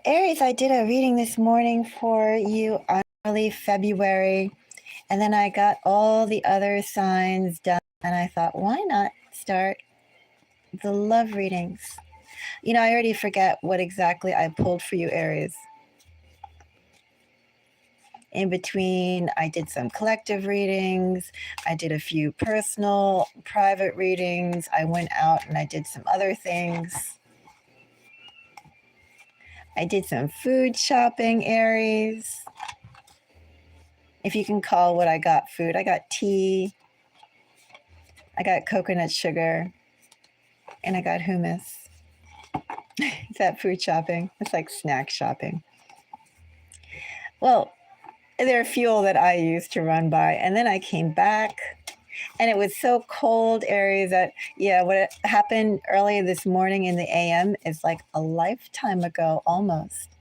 Aries, I did a reading this morning for you on early February, and then I got all the other signs done, and I thought, why not start the love readings? You know, I already forget what exactly I pulled for you, Aries. In between, I did some collective readings. I did a few personal, private readings. I went out and I did some other things. I did some food shopping, Aries. If you can call what I got food, I got tea, I got coconut sugar, and I got hummus. Is that food shopping? It's like snack shopping. Well, they're fuel that I used to run by. And then I came back and it was so cold, Aries, that, yeah, what happened early this morning in the AM is like a lifetime ago almost.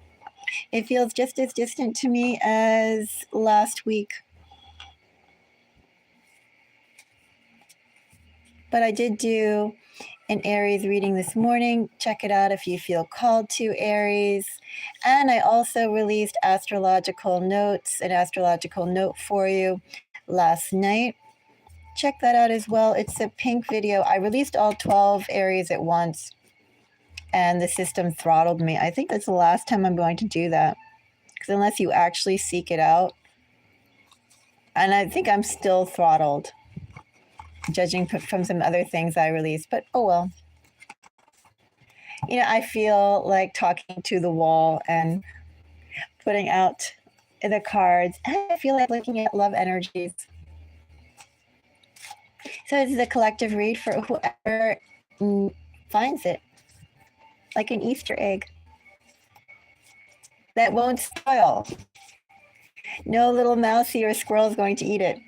It feels just as distant to me as last week. But I did do an Aries reading this morning. Check it out if you feel called to, Aries. And I also released astrological notes, an astrological note for you last night. Check that out as well. It's a pink video. I released all 12 Aries at once, and the system throttled me. I think that's the last time I'm going to do that, because unless you actually seek it out, and I think I'm still throttled, judging from some other things I released, but oh well. You know, I feel like talking to the wall and putting out the cards. And I feel like looking at love energies. So it's the collective read for whoever finds it, like an Easter egg that won't spoil. No little mousey or squirrel is going to eat it.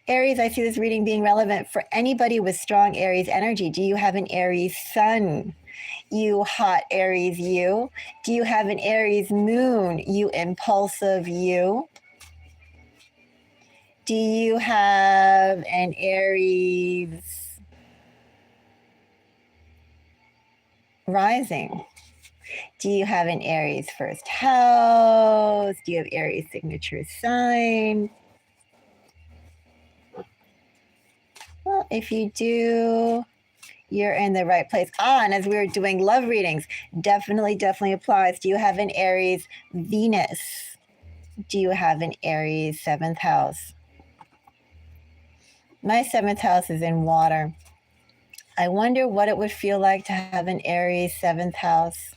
Aries, I see this reading being relevant for anybody with strong Aries energy. Do you have an Aries sun? You hot Aries, you. Do you have an Aries moon? You impulsive, you. Do you have an Aries rising? Do you have an Aries first house? Do you have Aries signature sign? Well, if you do, you're in the right place. And as we were doing love readings, definitely applies. Do you have an Aries Venus? Do you have an Aries 7th house? My 7th house is in water. I wonder what it would feel like to have an Aries 7th house.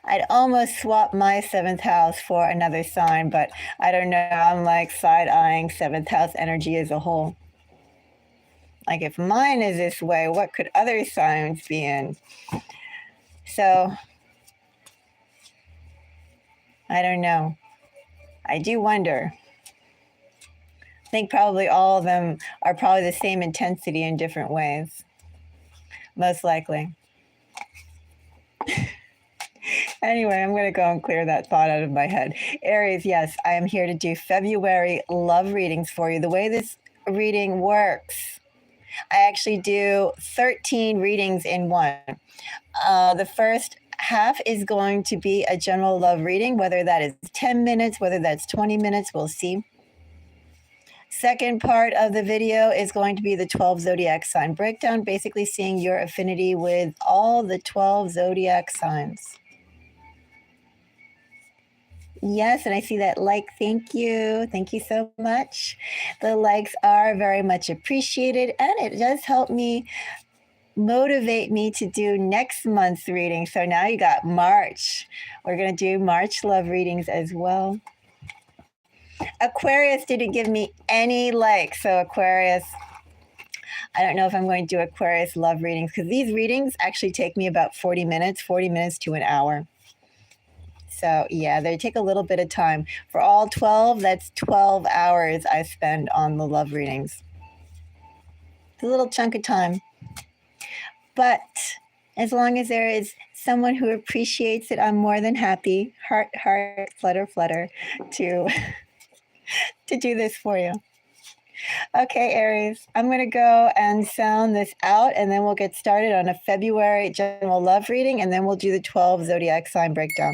I'd almost swap my 7th house for another sign, but I don't know. I'm like side-eyeing 7th house energy as a whole. Like, if mine is this way, what could other signs be in? So, I don't know. I do wonder. I think probably all of them are probably the same intensity in different ways. Most likely. Anyway, I'm going to go and clear that thought out of my head. Aries, yes, I am here to do February love readings for you. The way this reading works, I actually do 13 readings in one. The first half is going to be a general love reading, whether that is 10 minutes, whether that's 20 minutes, we'll see. Second part of the video is going to be the 12 zodiac sign breakdown, basically seeing your affinity with all the 12 zodiac signs. Yes, and I see that like. Thank you. Thank you so much. The likes are very much appreciated, and it does help me motivate me to do next month's reading. So now you got March. We're going to do March love readings as well. Aquarius didn't give me any likes. So Aquarius, I don't know if I'm going to do Aquarius love readings, because these readings actually take me about 40 minutes to an hour. So yeah, they take a little bit of time. For all 12, that's 12 hours I spend on the love readings. It's a little chunk of time. But as long as there is someone who appreciates it, I'm more than happy, heart, heart, flutter, flutter, to do this for you. Okay, Aries, I'm going to go and sound this out, and then we'll get started on a February general love reading, and then we'll do the 12 zodiac sign breakdown.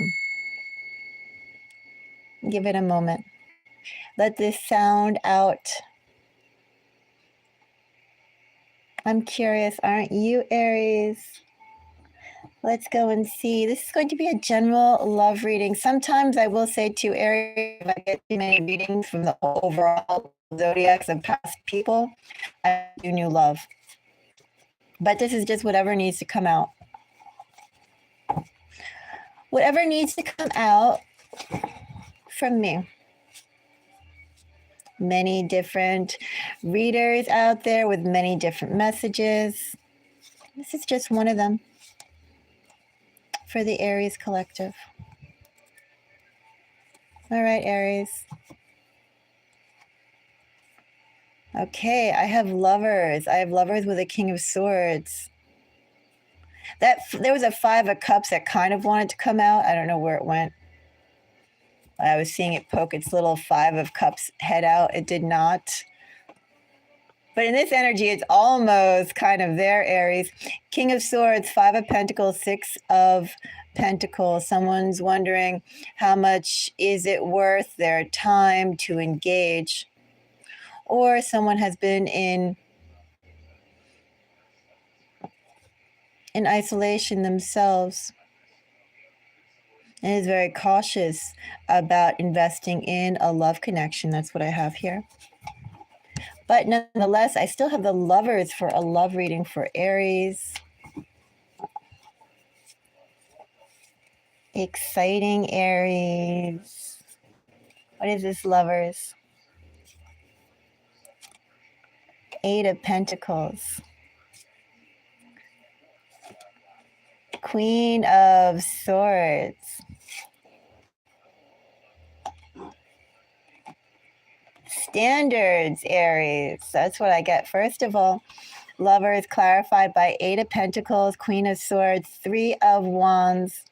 Give it a moment. Let this sound out. I'm curious, aren't you, Aries? Let's go and see. This is going to be a general love reading. Sometimes I will say to Aries, if I get too many readings from the overall zodiacs of past people, I do new love. But this is just whatever needs to come out. Whatever needs to come out from me. Many different readers out there with many different messages. This is just one of them for the Aries collective. All right, Aries. Okay, I have lovers. I have lovers with a King of Swords. There was a 5 of Cups that kind of wanted to come out. I don't know where it went. I was seeing it poke its little 5 of Cups head out. It did not. But in this energy, it's almost kind of there, Aries. King of Swords, 5 of Pentacles, 6 of Pentacles. Someone's wondering how much is it worth their time to engage? Or someone has been in isolation themselves and is very cautious about investing in a love connection. That's what I have here. But nonetheless, I still have the lovers for a love reading for Aries. Exciting, Aries. What is this, lovers? 8 of Pentacles. Queen of Swords. Standards, Aries. That's what I get. First of all, lovers clarified by 8 of Pentacles, Queen of Swords, 3 of Wands.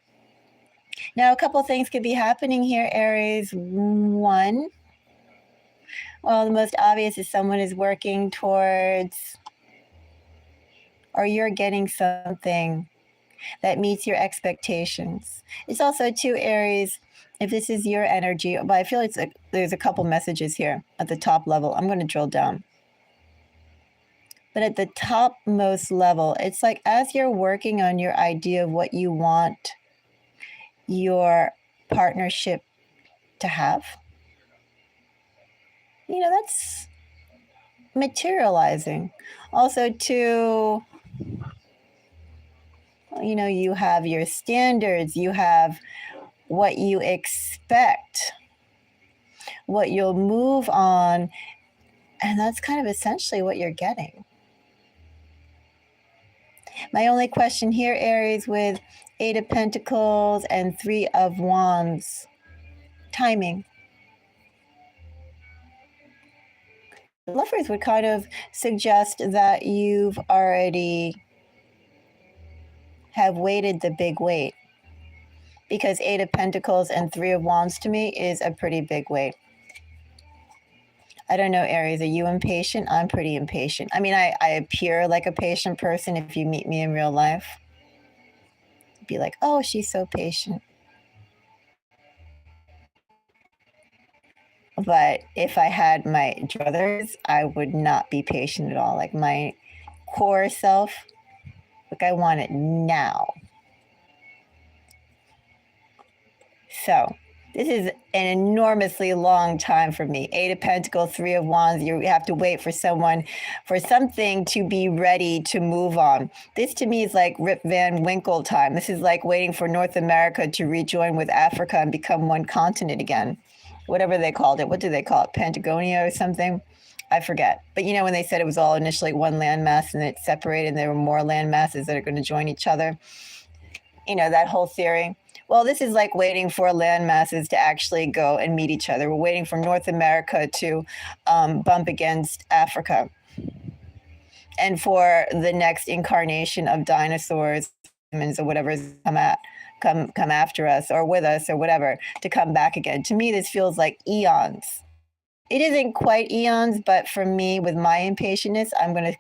Now, a couple things could be happening here, Aries. One, well, the most obvious is someone is working towards, or you're getting something that meets your expectations. It's also 2, Aries, if this is your energy, but I feel there's a couple messages here at the top level. I'm going to drill down. But at the topmost level, it's like as you're working on your idea of what you want your partnership to have, that's materializing. Also, too, you have your standards, you have what you expect, what you'll move on, and that's kind of essentially what you're getting. My only question here, Aries, with 8 of Pentacles and 3 of Wands, timing. Lovers would kind of suggest that you've already have waited the big wait, because 8 of Pentacles and 3 of Wands to me is a pretty big wait. I don't know, Aries, are you impatient? I'm pretty impatient. I mean, I appear like a patient person if you meet me in real life. Be like, oh, she's so patient. But if I had my druthers, I would not be patient at all. Like my core self, like I want it now. So this is an enormously long time for me. 8 of Pentacles, 3 of Wands. You have to wait for something to be ready to move on. This to me is like Rip Van Winkle time. This is like waiting for North America to rejoin with Africa and become one continent again. Whatever they called it. What do they call it? Patagonia or something? I forget. But when they said it was all initially one landmass and it separated and there were more land masses that are going to join each other. That whole theory. Well, this is like waiting for land masses to actually go and meet each other. We're waiting for North America to bump against Africa. And for the next incarnation of dinosaurs, humans, or whatever come after us or with us or whatever to come back again. To me, this feels like eons. It isn't quite eons, but for me, with my impatientness, I'm going to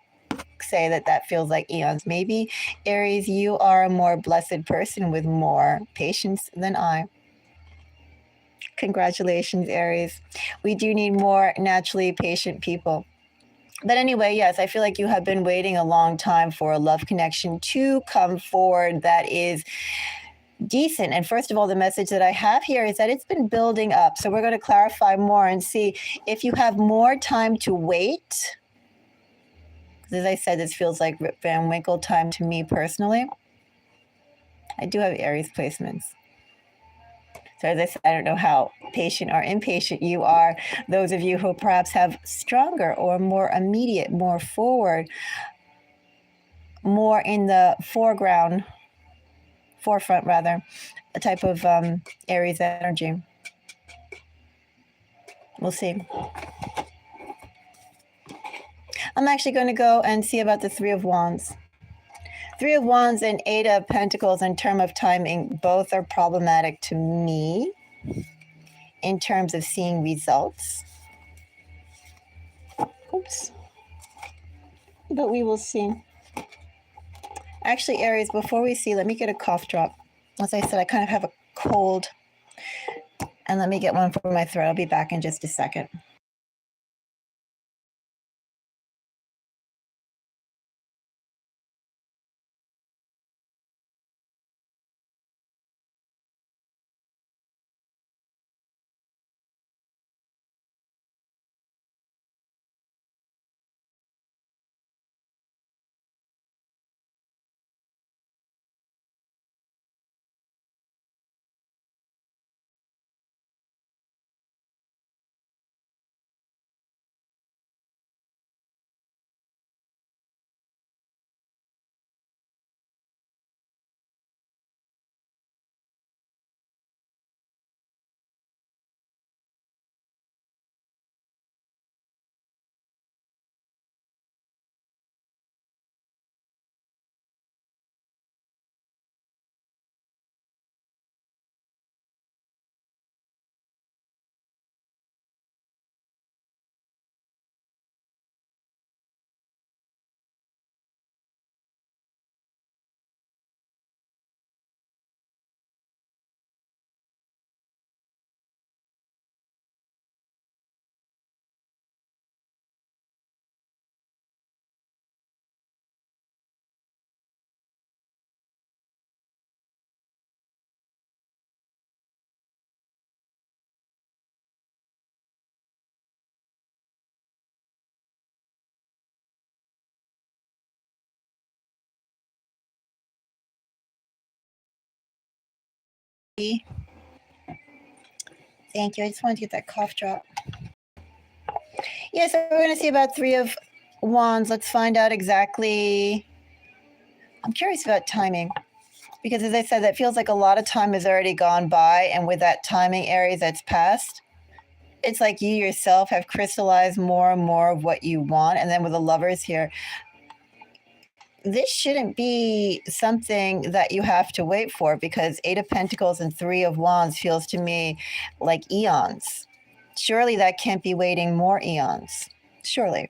say that that feels like eons. Maybe, Aries, you are a more blessed person with more patience than I. Congratulations, Aries. We do need more naturally patient people. But anyway, yes, I feel like you have been waiting a long time for a love connection to come forward that is decent. And first of all, the message that I have here is that it's been building up. So we're going to clarify more and see if you have more time to wait. As I said, this feels like Rip Van Winkle time to me personally. I do have Aries placements. So as I said, I don't know how patient or impatient you are. Those of you who perhaps have stronger or more immediate, more forward, more in the forefront rather, a type of Aries energy. We'll see. I'm actually going to go and see about the Three of Wands. Three of Wands and Eight of Pentacles in terms of timing, both are problematic to me in terms of seeing results. Oops. But we will see. Actually, Aries, before we see, let me get a cough drop. As I said, I kind of have a cold. And let me get one for my throat. I'll be back in just a second. Thank you. I just wanted to get that cough drop. Yeah, so we're going to see about Three of Wands. Let's find out exactly. I'm curious about timing because, as I said, that feels like a lot of time has already gone by. And with that timing, Aries, that's passed, it's like you yourself have crystallized more and more of what you want. And then with the Lovers here, this shouldn't be something that you have to wait for because Eight of Pentacles and Three of Wands feels to me like eons. Surely that can't be waiting more eons. Surely.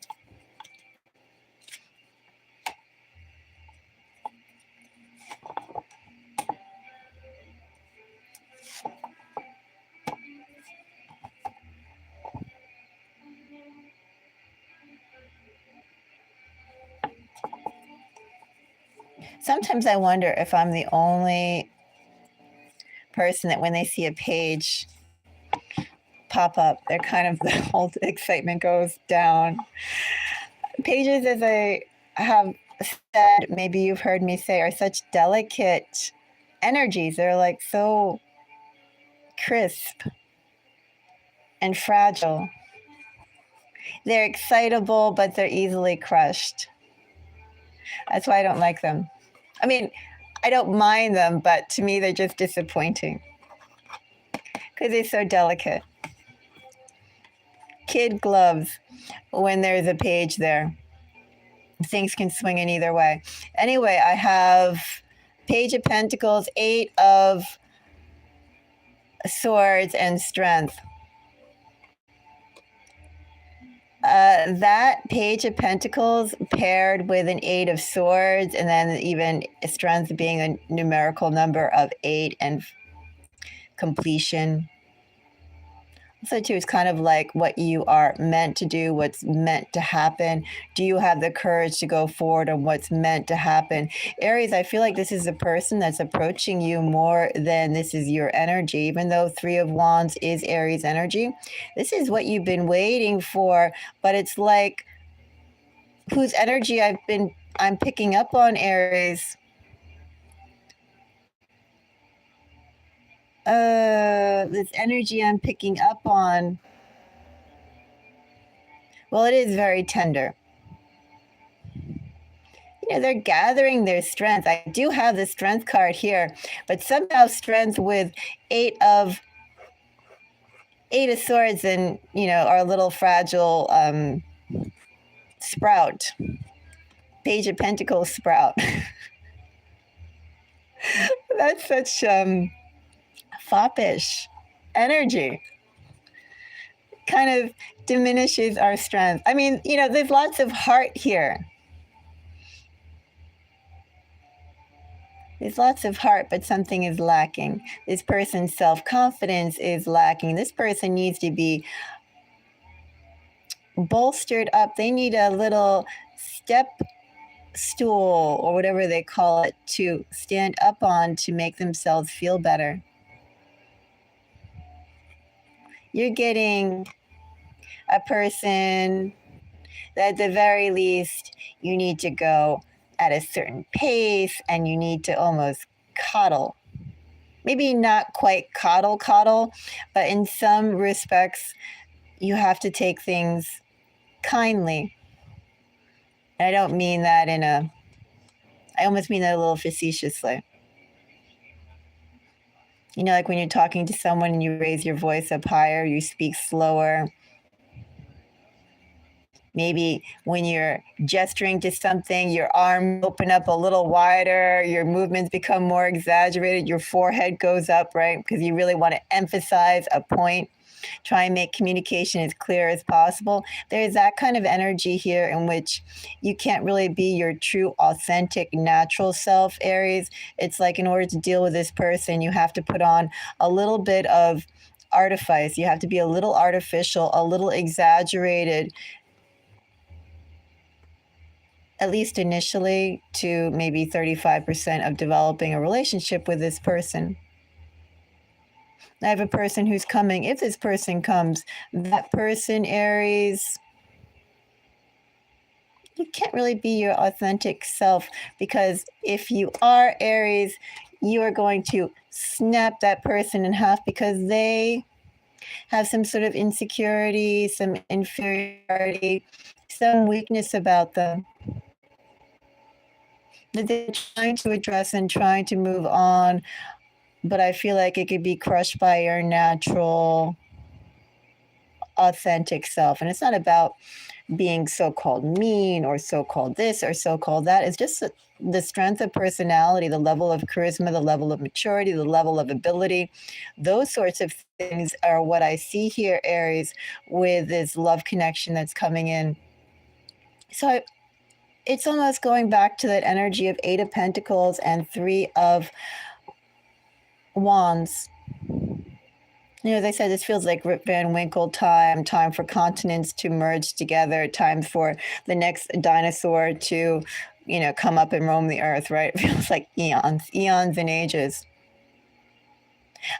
Sometimes I wonder if I'm the only person that when they see a page pop up, they're kind of the whole excitement goes down. Pages, as I have said, maybe you've heard me say, are such delicate energies. They're like so crisp and fragile. They're excitable, but they're easily crushed. That's why I don't like them. I mean, I don't mind them, but to me, they're just disappointing because they're so delicate. Kid gloves when there's a page there. Things can swing in either way. Anyway, I have Page of Pentacles, Eight of Swords, and Strength. That Page of Pentacles paired with an Eight of Swords, and then even Strength being a numerical number of 8 and completion. Also, too, it's kind of like what you are meant to do, what's meant to happen. Do you have the courage to go forward on what's meant to happen? Aries, I feel like this is a person that's approaching you more than this is your energy. Even though Three of Wands is Aries energy, this is what you've been waiting for, but it's like whose energy I'm picking up on, Aries. This energy I'm picking up on, well, it is very tender. You know, they're gathering their strength. I do have the strength card here, but somehow strength with eight of swords and, you know, our little fragile sprout, Page of Pentacles sprout. That's such foppish energy. Kind of diminishes our strength. I mean, you know, there's lots of heart here. There's lots of heart, but something is lacking. This person's self-confidence is lacking. This person needs to be bolstered up. They need a little step stool or whatever they call it to stand up on to make themselves feel better. You're getting a person that at the very least you need to go at a certain pace and you need to almost coddle. Maybe not quite coddle, but in some respects you have to take things kindly. And I don't mean that I almost mean that a little facetiously. You know, like when you're talking to someone and you raise your voice up higher, you speak slower. Maybe when you're gesturing to something, your arm open up a little wider, your movements become more exaggerated, your forehead goes up, right? Because you really want to emphasize a point. Try and make communication as clear as possible. There's that kind of energy here in which you can't really be your true, authentic, natural self, Aries. It's like in order to deal with this person, you have to put on a little bit of artifice. You have to be a little artificial, a little exaggerated, at least initially, to maybe 35% of developing a relationship with this person. I have a person who's coming. If this person comes, that person, Aries, you can't really be your authentic self, because if you are Aries, you are going to snap that person in half because they have some sort of insecurity, some inferiority, some weakness about them that they're trying to address and trying to move on. But I feel like it could be crushed by your natural, authentic self. And it's not about being so-called mean or so-called this or so-called that. It's just the strength of personality, the level of charisma, the level of maturity, the level of ability. Those sorts of things are what I see here, Aries, with this love connection that's coming in. So it's almost going back to that energy of Eight of Pentacles and Three of Wands. You know, as I said, this feels like Rip Van Winkle time for continents to merge together, time for the next dinosaur to, you know, come up and roam the earth, right? It feels like eons and ages.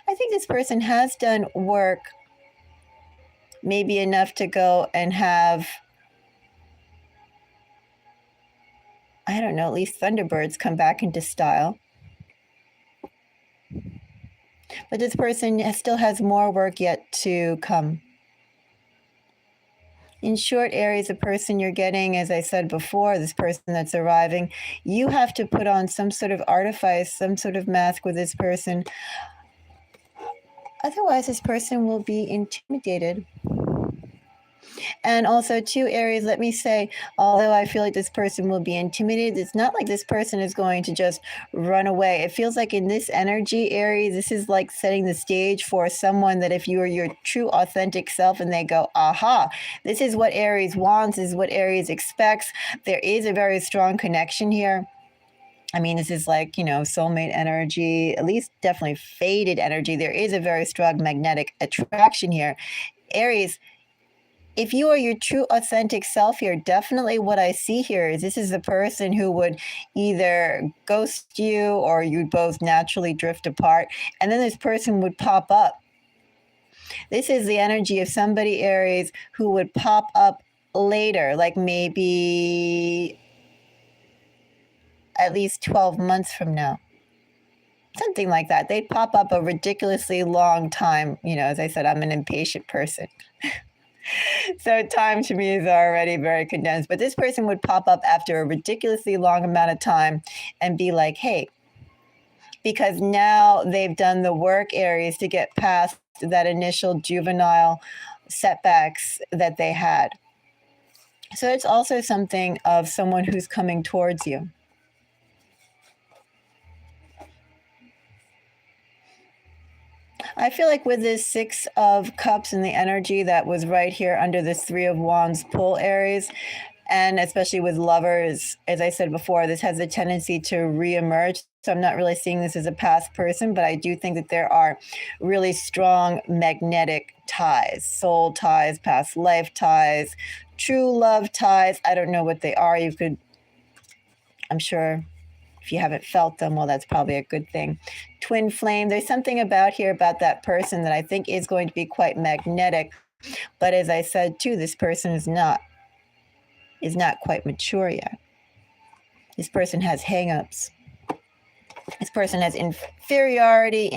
I think this person has done work, maybe enough to go and have, I don't know, at least Thunderbirds come back into style. But this person still has more work yet to come. In short, Aries, the person you're getting, as I said before, this person that's arriving, you have to put on some sort of artifice, some sort of mask with this person. Otherwise, this person will be intimidated. And also, too, Aries, let me say, although I feel like this person will be intimidated, it's not like this person is going to just run away. It feels like in this energy, Aries, this is like setting the stage for someone that if you are your true, authentic self and they go, aha, this is what Aries wants, this is what Aries expects. There is a very strong connection here. I mean, this is like, soulmate energy, at least definitely fated energy. There is a very strong magnetic attraction here. Aries, if you are your true authentic self here, definitely what I see here is this is a person who would either ghost you or you'd both naturally drift apart. And then this person would pop up. This is the energy of somebody, Aries, who would pop up later, like maybe at least 12 months from now. Something like that. They'd pop up a ridiculously long time. As I said, I'm an impatient person. So time to me is already very condensed. But this person would pop up after a ridiculously long amount of time and be like, hey, because now they've done the work, Aries, to get past that initial juvenile setbacks that they had. So it's also something of someone who's coming towards you. I feel like with this Six of Cups and the energy that was right here under this Three of Wands pull, Aries, and especially with lovers, as I said before, this has a tendency to reemerge. So I'm not really seeing this as a past person, but I do think that there are really strong magnetic ties, soul ties, past life ties, true love ties. I don't know what they are. I'm sure if you haven't felt them, well, that's probably a good thing. Twin flame, there's something about here about that person that I think is going to be quite magnetic. But as I said too, this person is not quite mature yet. This person has hangups. This person has inferiority,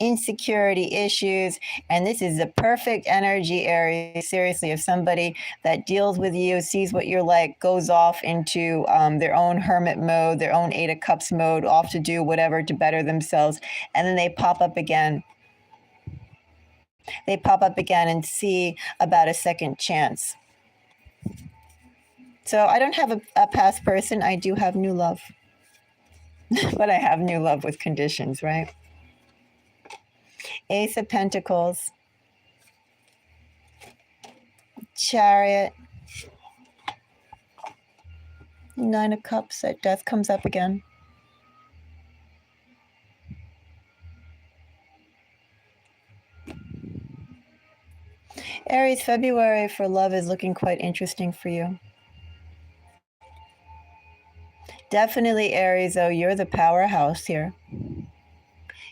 insecurity issues, and this is the perfect energy, Aries, seriously, of somebody that deals with you, sees what you're like, goes off into their own hermit mode, their own Eight of Cups mode, off to do whatever to better themselves, and then they pop up again. They pop up again and see about a second chance. So I don't have a past person. I do have new love. But I have new love with conditions, right? Ace of Pentacles, Chariot, Nine of Cups, that death comes up again. Aries, February for love is looking quite interesting for you. Definitely, Aries, though, you're the powerhouse here.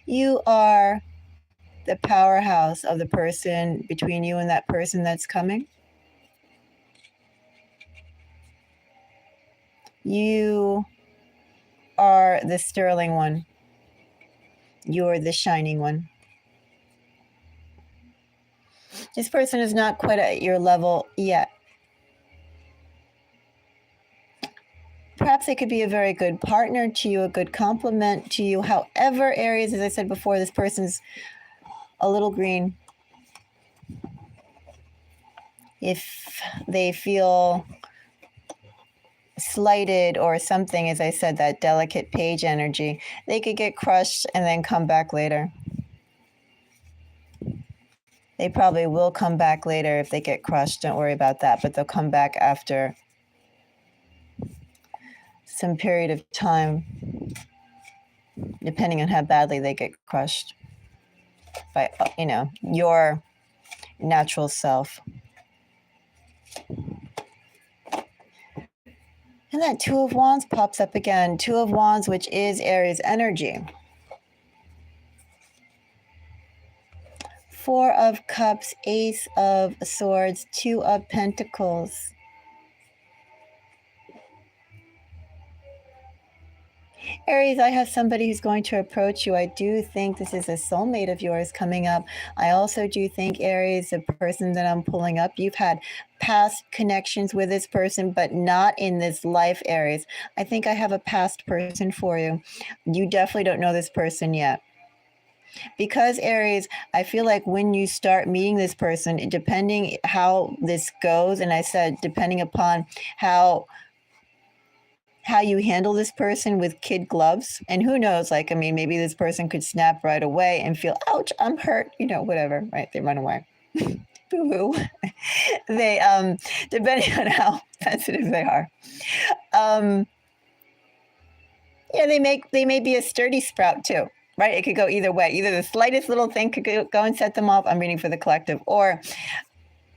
You are the powerhouse of the person between you and that person that's coming. You are the sterling one. You're the shining one. This person is not quite at your level yet. Perhaps they could be a very good partner to you, a good complement to you. However, Aries, as I said before, this person's a little green. If they feel slighted or something, as I said, that delicate page energy, they could get crushed and then come back later. They probably will come back later if they get crushed. Don't worry about that. But they'll come back after some period of time, depending on how badly they get crushed by, your natural self. And that Two of Wands pops up again. Two of Wands, which is Aries energy. Four of Cups, Ace of Swords, Two of Pentacles. Aries, I have somebody who's going to approach you. I do think this is a soulmate of yours coming up. I also do think, Aries, the person that I'm pulling up, you've had past connections with this person, but not in this life, Aries. I think I have a past person for you. You definitely don't know this person yet. Because Aries, I feel like when you start meeting this person, depending how this goes, and I said depending upon how you handle this person with kid gloves, and who knows, like, I mean, maybe this person could snap right away and feel, ouch, I'm hurt, whatever, right? They run away. Boo-hoo. They depending on how sensitive they are. Yeah, they may be a sturdy sprout too, right? It could go either way. Either the slightest little thing could go and set them off. I'm reading for the collective, or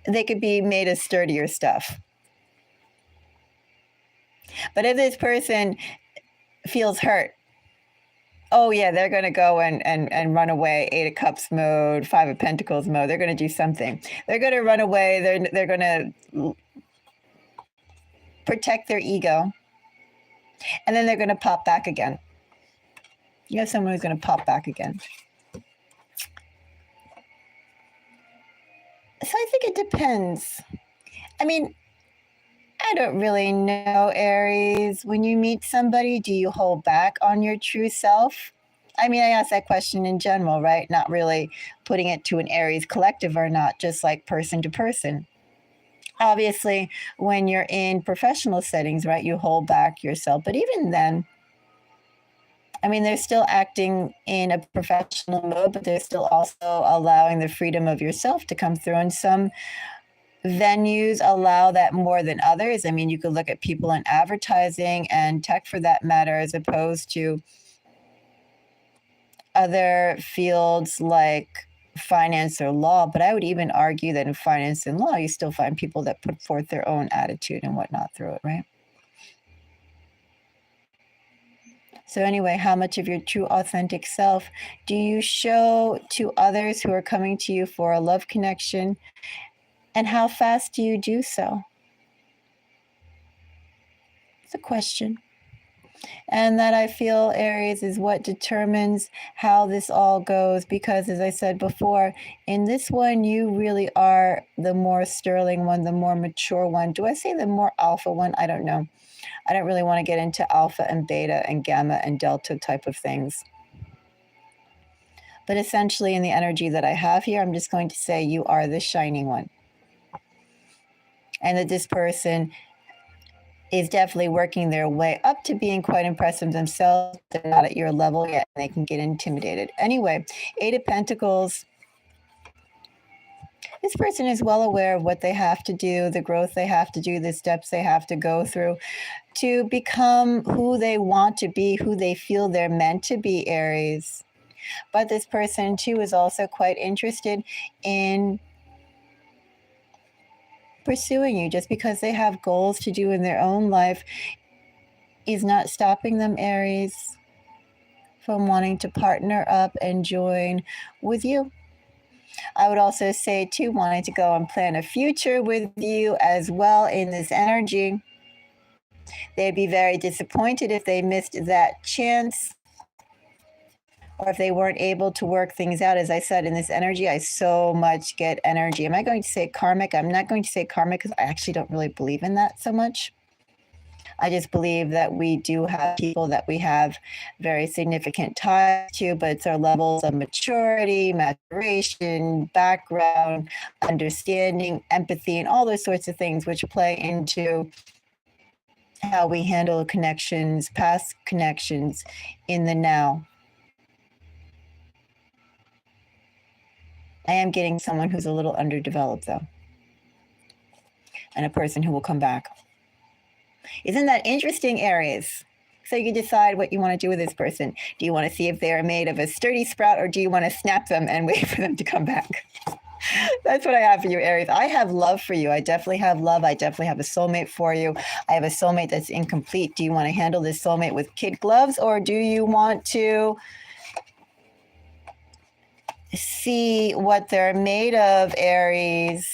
they could be made of sturdier stuff. But if this person feels hurt, oh yeah, they're going to go and run away. 8 of Cups mode, 5 of Pentacles mode. They're going to do something. They're going to run away. They're going to protect their ego, and then they're going to pop back again. You have someone who's going to pop back again. So I think it depends. I mean, I don't really know, Aries. When you meet somebody, do you hold back on your true self? I mean, I asked that question in general, right? Not really putting it to an Aries collective or not, just like person to person. Obviously, when you're in professional settings, right, you hold back yourself. But even then, I mean, they're still acting in a professional mode, but they're still also allowing the freedom of yourself to come through. And some venues allow that more than others. I mean, you could look at people in advertising and tech for that matter, as opposed to other fields like finance or law. But I would even argue that in finance and law, you still find people that put forth their own attitude and whatnot through it, right? So anyway, how much of your true authentic self do you show to others who are coming to you for a love connection? And how fast do you do so? It's a question. And that, I feel, Aries, is what determines how this all goes. Because as I said before, in this one, you really are the more sterling one, the more mature one. Do I say the more alpha one? I don't know. I don't really want to get into alpha and beta and gamma and delta type of things. But essentially, in the energy that I have here, I'm just going to say you are the shining one. And that this person is definitely working their way up to being quite impressive themselves. They're not at your level yet, and they can get intimidated. Anyway, 8 of Pentacles. This person is well aware of what they have to do, the growth they have to do, the steps they have to go through to become who they want to be, who they feel they're meant to be, Aries. But this person, too, is also quite interested in pursuing you. Just because they have goals to do in their own life is not stopping them, Aries, from wanting to partner up and join with you. I would also say, too, wanting to go and plan a future with you as well in this energy. They'd be very disappointed if they missed that chance, or if they weren't able to work things out. As I said, in this energy, I so much get energy. Am I going to say karmic? I'm not going to say karmic because I actually don't really believe in that so much. I just believe that we do have people that we have very significant ties to, but it's our levels of maturity, maturation, background, understanding, empathy, and all those sorts of things which play into how we handle connections, past connections in the now. I am getting someone who's a little underdeveloped, though, and a person who will come back. Isn't that interesting, Aries? So you can decide what you want to do with this person. Do you want to see if they are made of a sturdy sprout, or do you want to snap them and wait for them to come back? That's what I have for you, Aries. I have love for you. I definitely have love. I definitely have a soulmate for you. I have a soulmate that's incomplete. Do you want to handle this soulmate with kid gloves, or do you want to see what they're made of, Aries?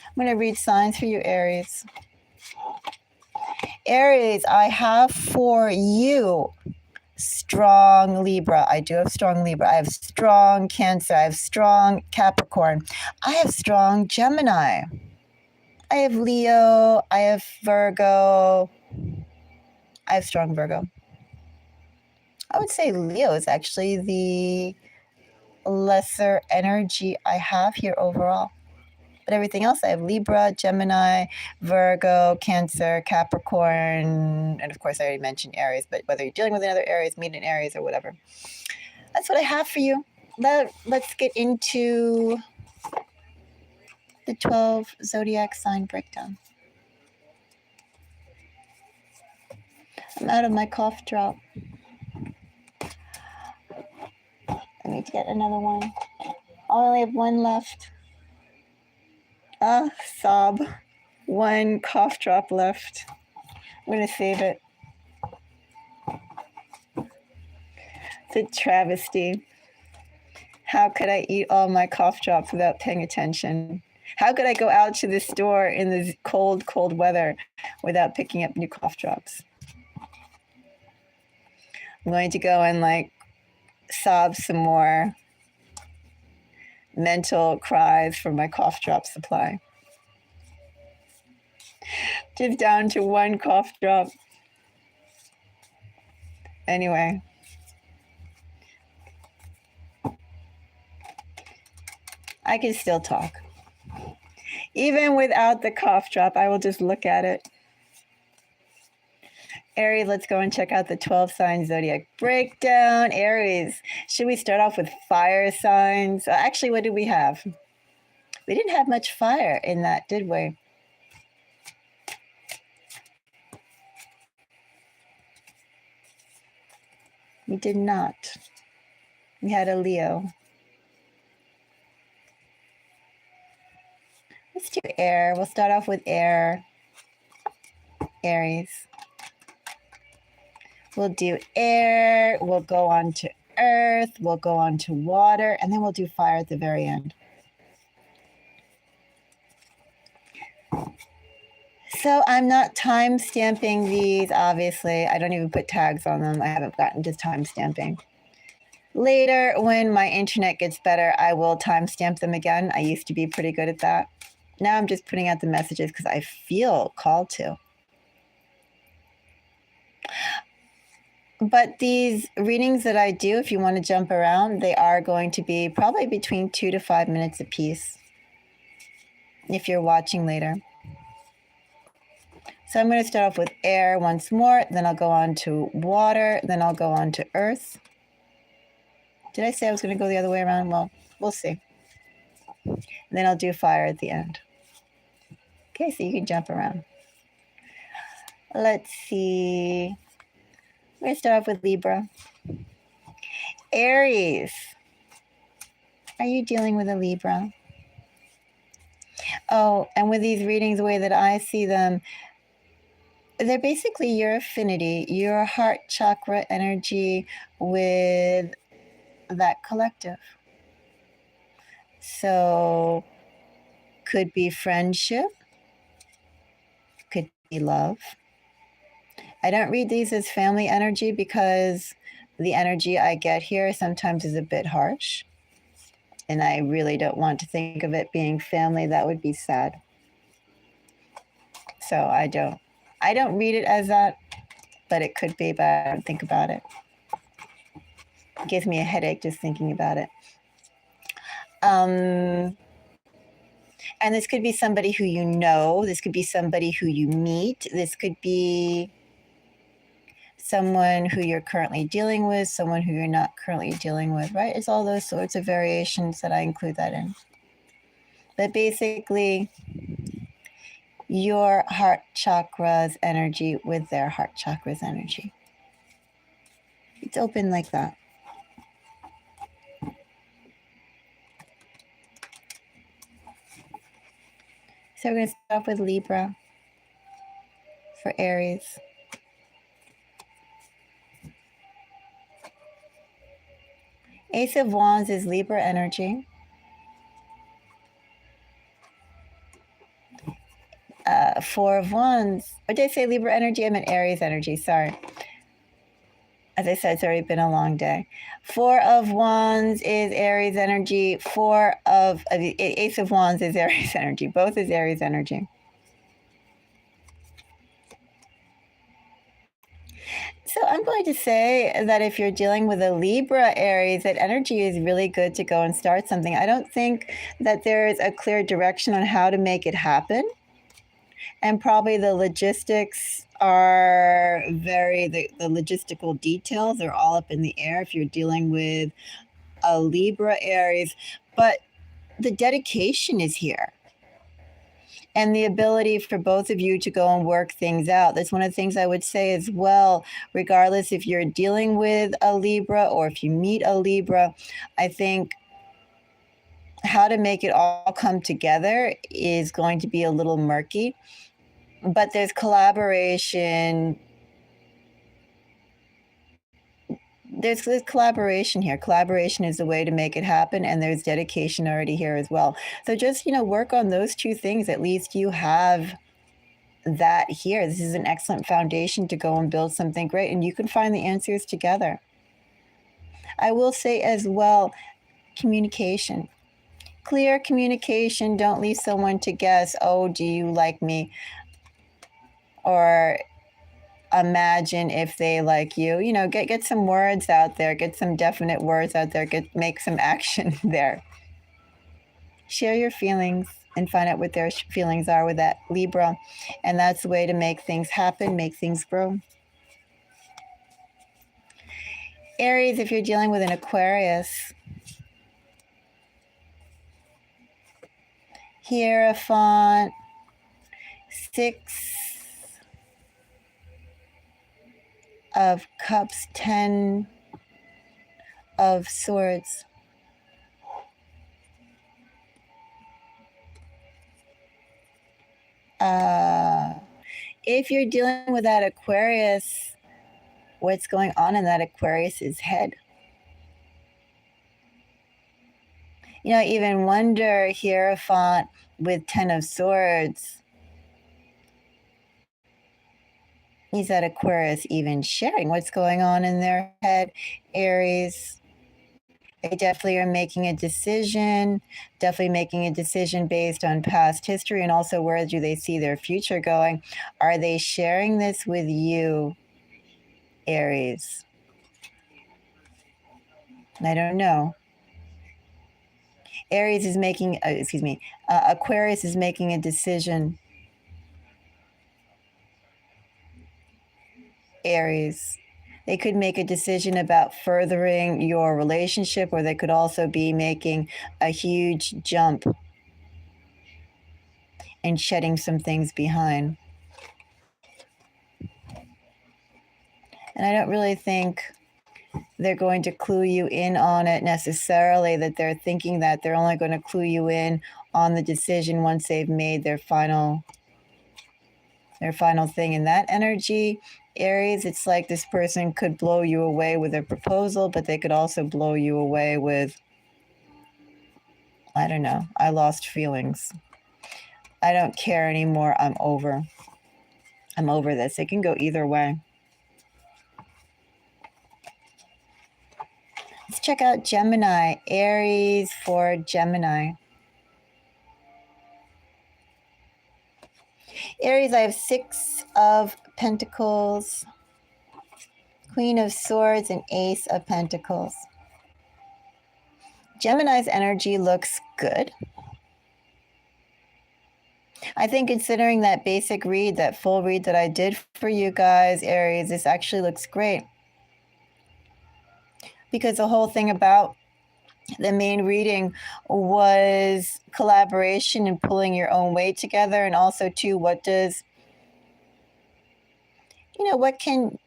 I'm going to read signs for you, Aries. Aries, I have for you strong Libra. I do have strong Libra. I have strong Cancer. I have strong Capricorn. I have strong Gemini. I have Leo. I have Virgo. I have strong Virgo. I would say Leo is actually the lesser energy I have here overall. But everything else, I have Libra, Gemini, Virgo, Cancer, Capricorn, and of course I already mentioned Aries, but whether you're dealing with another Aries, meet an Aries or whatever. That's what I have for you. Let's get into the 12 zodiac sign breakdown. I'm out of my cough drop. I need to get another one. I only have one left. Sob. One cough drop left. I'm going to save it. It's a travesty. How could I eat all my cough drops without paying attention? How could I go out to the store in this cold, cold weather without picking up new cough drops? I'm going to go and sob some more mental cries for my cough drop supply. Just down to one cough drop. Anyway. I can still talk. Even without the cough drop, I will just look at it. Aries, let's go and check out the 12 sign zodiac breakdown. Aries, should we start off with fire signs? Actually, what did we have? We didn't have much fire in that, did we? We did not. We had a Leo. Let's do air. We'll start off with air. Aries. We'll do air. We'll go on to earth. We'll go on to water. And then we'll do fire at the very end. So I'm not time stamping these, obviously. I don't even put tags on them. I haven't gotten to time stamping. Later, when my internet gets better, I will time stamp them again. I used to be pretty good at that. Now I'm just putting out the messages because I feel called to. But these readings that I do, if you want to jump around, they are going to be probably between 2 to 5 minutes a piece if you're watching later. So I'm going to start off with air once more, then I'll go on to water, then I'll go on to earth. Did I say I was going to go the other way around? Well, we'll see. And then I'll do fire at the end. Okay, so you can jump around. Let's see. I'm going to start off with Libra. Aries. Are you dealing with a Libra? Oh, and with these readings, the way that I see them, they're basically your affinity, your heart chakra energy with that collective. So, could be friendship, could be love. I don't read these as family energy because the energy I get here sometimes is a bit harsh. And I really don't want to think of it being family. That would be sad. So I don't read it as that, but it could be, but I don't think about it. It gives me a headache just thinking about it. And this could be somebody who you know. This could be somebody who you meet. This could be someone who you're currently dealing with, someone who you're not currently dealing with, right? It's all those sorts of variations that I include that in. But basically, your heart chakra's energy with their heart chakra's energy. It's open like that. So we're going to start off with Libra for Aries. Ace of Wands is Libra energy. Four of Wands. Or did I say Libra energy? I meant Aries energy. Sorry. As I said, it's already been a long day. Four of Wands is Aries energy. Ace of Wands is Aries energy. Both is Aries energy. So I'm going to say that if you're dealing with a Libra Aries, that energy is really good to go and start something. I don't think that there's a clear direction on how to make it happen. And probably the logistics are the logistical details are all up in the air if you're dealing with a Libra Aries. But the dedication is here. And the ability for both of you to go and work things out. That's one of the things I would say as well, regardless if you're dealing with a Libra or if you meet a Libra. I think how to make it all come together is going to be a little murky, but there's collaboration. There's collaboration here. Collaboration is the way to make it happen, and there's dedication already here as well. So just, work on those two things. At least you have that here. This is an excellent foundation to go and build something great, and you can find the answers together. I will say as well, communication. Clear communication. Don't leave someone to guess, oh, do you like me? Or imagine if they like you. Get some words out there. Get some definite words out there. Make some action there. Share your feelings and find out what their feelings are with that Libra. And that's the way to make things happen, make things grow. Aries, if you're dealing with an Aquarius, Hierophant, 6 of Cups, 10 of Swords. If you're dealing with that Aquarius, what's going on in that Aquarius's head? I even wonder, Hierophant with 10 of Swords, is that Aquarius even sharing what's going on in their head? Aries, they definitely are making a decision based on past history, and also where do they see their future going. Are they sharing this with you, Aries? I don't know. Aquarius is making a decision. Aries, they could make a decision about furthering your relationship, or they could also be making a huge jump and shedding some things behind. And I don't really think they're going to clue you in on it necessarily, that they're thinking that they're only going to clue you in on the decision once they've made their final thing. In that energy, Aries, it's like this person could blow you away with a proposal, but they could also blow you away with, I don't know, I lost feelings. I don't care anymore. I'm over this. It can go either way. Let's check out Gemini. Aries for Gemini. Aries, I have 6 of Pentacles, Queen of Swords, and Ace of Pentacles. Gemini's energy looks good. I think considering that basic read, that full read that I did for you guys, Aries, this actually looks great. Because the whole thing about the main reading was collaboration and pulling your own weight together. And also, too, what can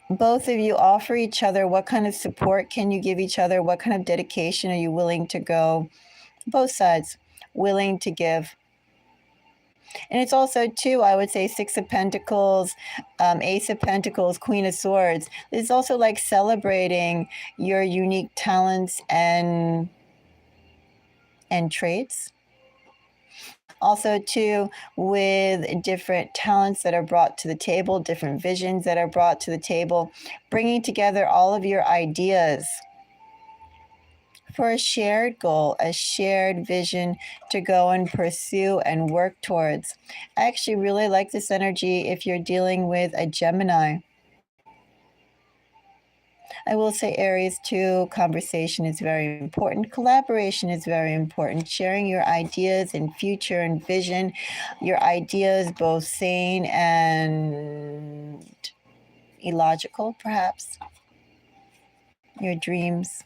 both of you offer each other? What kind of support can you give each other? What kind of dedication are you willing to go? Both sides willing to give. And it's also, too, I would say 6 of Pentacles, Ace of Pentacles, Queen of Swords. It's also like celebrating your unique talents and traits. Also, too, with different talents that are brought to the table, different visions that are brought to the table, bringing together all of your ideas for a shared goal, a shared vision to go and pursue and work towards. I actually really like this energy if you're dealing with a Gemini. I will say, Aries, too, conversation is very important. Collaboration is very important. Sharing your ideas and future and vision, your ideas, both sane and illogical, perhaps. Your dreams.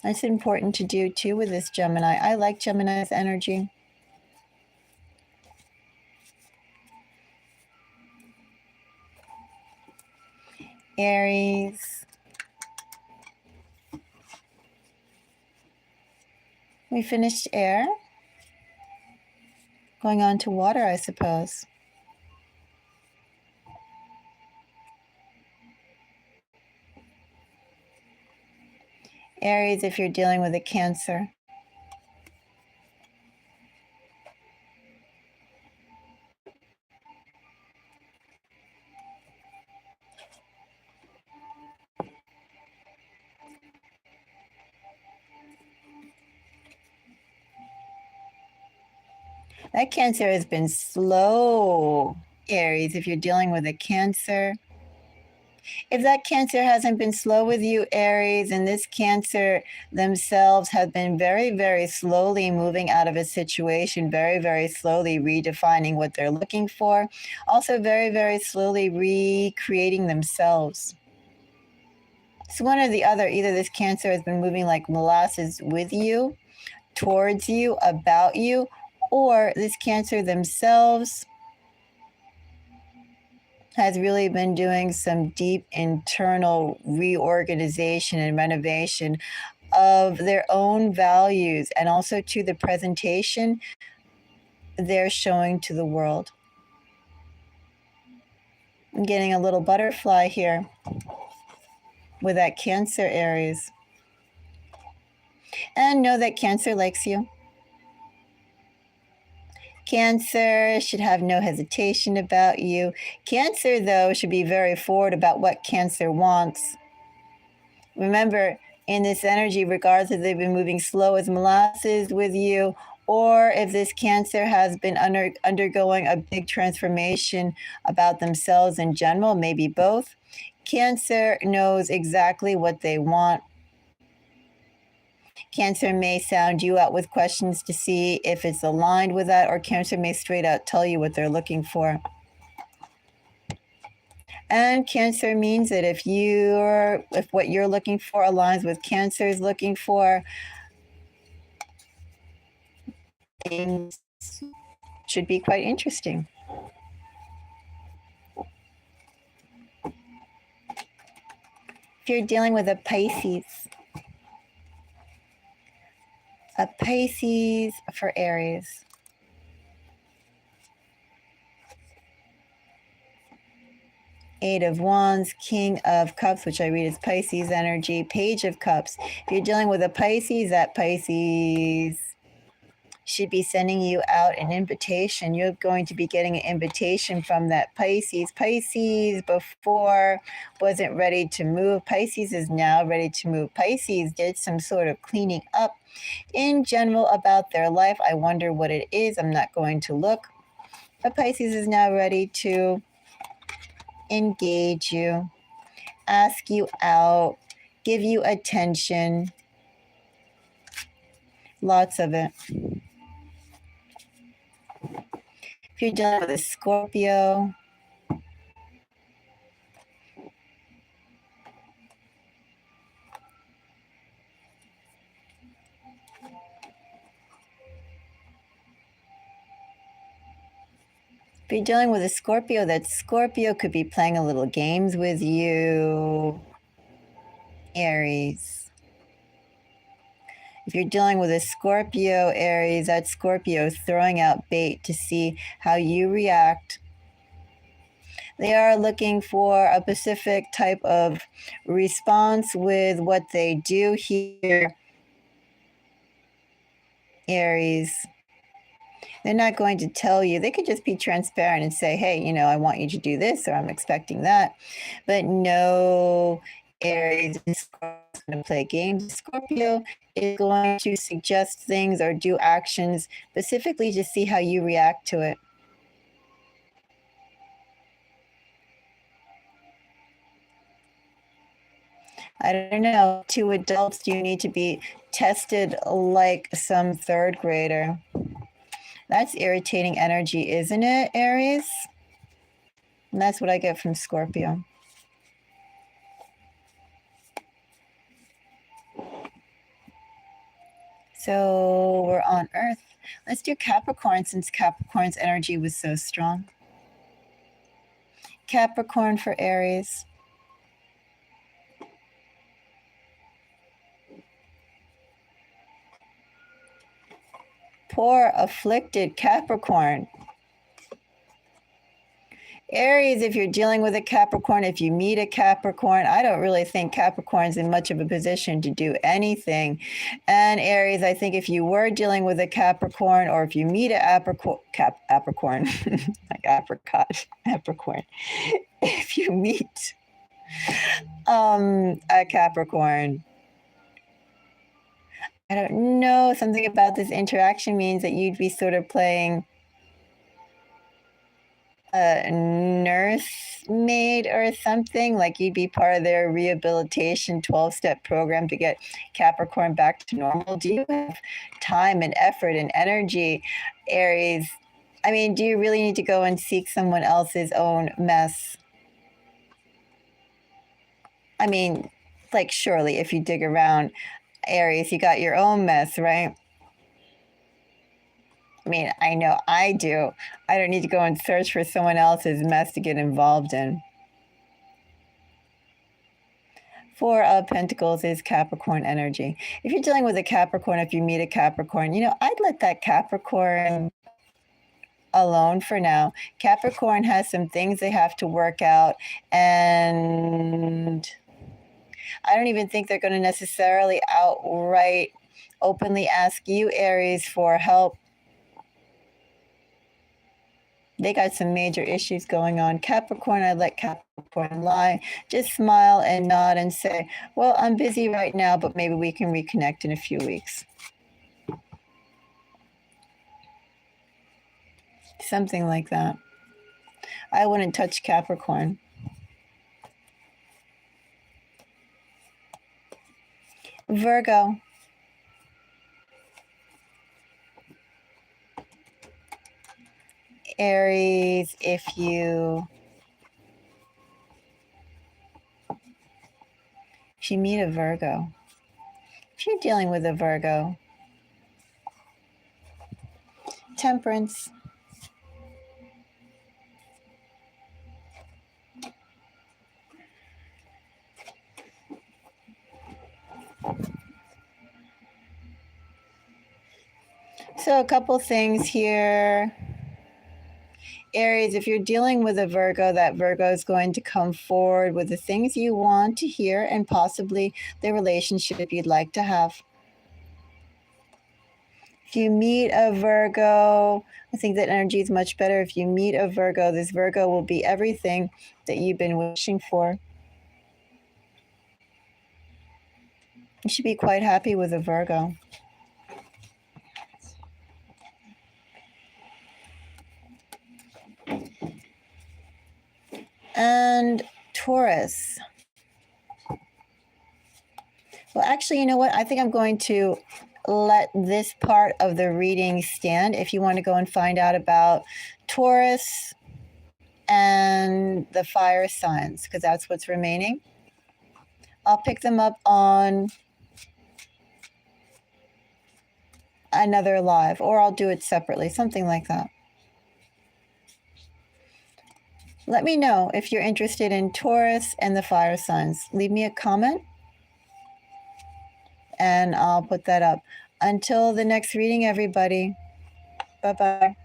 That's important to do, too, with this Gemini. I like Gemini's energy. Aries. We finished air. Going on to water, I suppose. Aries, if you're dealing with a Cancer. That Cancer has been slow, Aries, if you're dealing with a Cancer. If that Cancer hasn't been slow with you, Aries, and this Cancer themselves have been very, very slowly moving out of a situation, very, very slowly redefining what they're looking for, also very, very slowly recreating themselves. So one or the other, either this Cancer has been moving like molasses with you, towards you, about you, or this Cancer themselves has really been doing some deep internal reorganization and renovation of their own values and also to the presentation they're showing to the world. I'm getting a little butterfly here with that Cancer, Aries. And know that Cancer likes you. Cancer should have no hesitation about you. Cancer, though, should be very forward about what Cancer wants. Remember, in this energy, regardless if they've been moving slow as molasses with you, or if this Cancer has been undergoing a big transformation about themselves in general, maybe both, Cancer knows exactly what they want. Cancer may sound you out with questions to see if it's aligned with that, or Cancer may straight out tell you what they're looking for. And Cancer means that if what you're looking for aligns with Cancer's looking for, things should be quite interesting. If you're dealing with a Pisces for Aries. Eight of Wands, King of Cups, which I read as Pisces energy, Page of Cups. If you're dealing with a Pisces, that Pisces should be sending you out an invitation. You're going to be getting an invitation from that Pisces. Pisces before wasn't ready to move. Pisces is now ready to move. Pisces did some sort of cleaning up in general about their life. I wonder what it is. I'm not going to look. But Pisces is now ready to engage you, ask you out, give you attention. Lots of it. If you're dealing with a Scorpio, if you're dealing with a Scorpio, that Scorpio could be playing a little games with you, Aries. If you're dealing with a Scorpio, Aries, that Scorpio is throwing out bait to see how you react. They are looking for a specific type of response with what they do here, Aries. They're not going to tell you. They could just be transparent and say, hey, I want you to do this, or I'm expecting that. But no, Aries, is going to play games. Scorpio is going to suggest things or do actions specifically to see how you react to it. I don't know, 2 adults, you need to be tested like some third grader. That's irritating energy, isn't it, Aries? And that's what I get from Scorpio. So we're on Earth. Let's do Capricorn since Capricorn's energy was so strong. Capricorn for Aries. Poor afflicted Capricorn. Aries, if you're dealing with a Capricorn, if you meet a Capricorn, I don't really think Capricorn's in much of a position to do anything. And Aries, I think if you were dealing with a Capricorn, or if you meet a Capricorn, like apricot, Capricorn, if you meet a Capricorn, I don't know, something about this interaction means that you'd be sort of playing a nursemaid or something, like you'd be part of their rehabilitation 12-step program to get Capricorn back to normal. Do you have time and effort and energy, Aries? I mean, do you really need to go and seek someone else's own mess? I mean, like, surely if you dig around, Aries, you got your own mess, right? I mean, I know I do. I don't need to go and search for someone else's mess to get involved in. 4 of Pentacles is Capricorn energy. If you're dealing with a Capricorn, if you meet a Capricorn, you know, I'd let that Capricorn alone for now. Capricorn has some things they have to work out, and I don't even think they're going to necessarily outright openly ask you, Aries, for help. They got some major issues going on. Capricorn, I let Capricorn lie. Just smile and nod and say, well, I'm busy right now, but maybe we can reconnect in a few weeks. Something like that. I wouldn't touch Capricorn. Virgo. Aries, if you meet a Virgo, if you're dealing with a Virgo, Temperance. So a couple things here. Aries, if you're dealing with a Virgo, that Virgo is going to come forward with the things you want to hear and possibly the relationship you'd like to have. If you meet a Virgo, I think that energy is much better. If you meet a Virgo, this Virgo will be everything that you've been wishing for. You should be quite happy with a Virgo. And Taurus. Well, actually, you know what? I think I'm going to let this part of the reading stand. If you want to go and find out about Taurus and the fire signs, because that's what's remaining, I'll pick them up on another live, or I'll do it separately, something like that. Let me know if you're interested in Taurus and the fire signs. Leave me a comment and I'll put that up. Until the next reading, everybody. Bye-bye.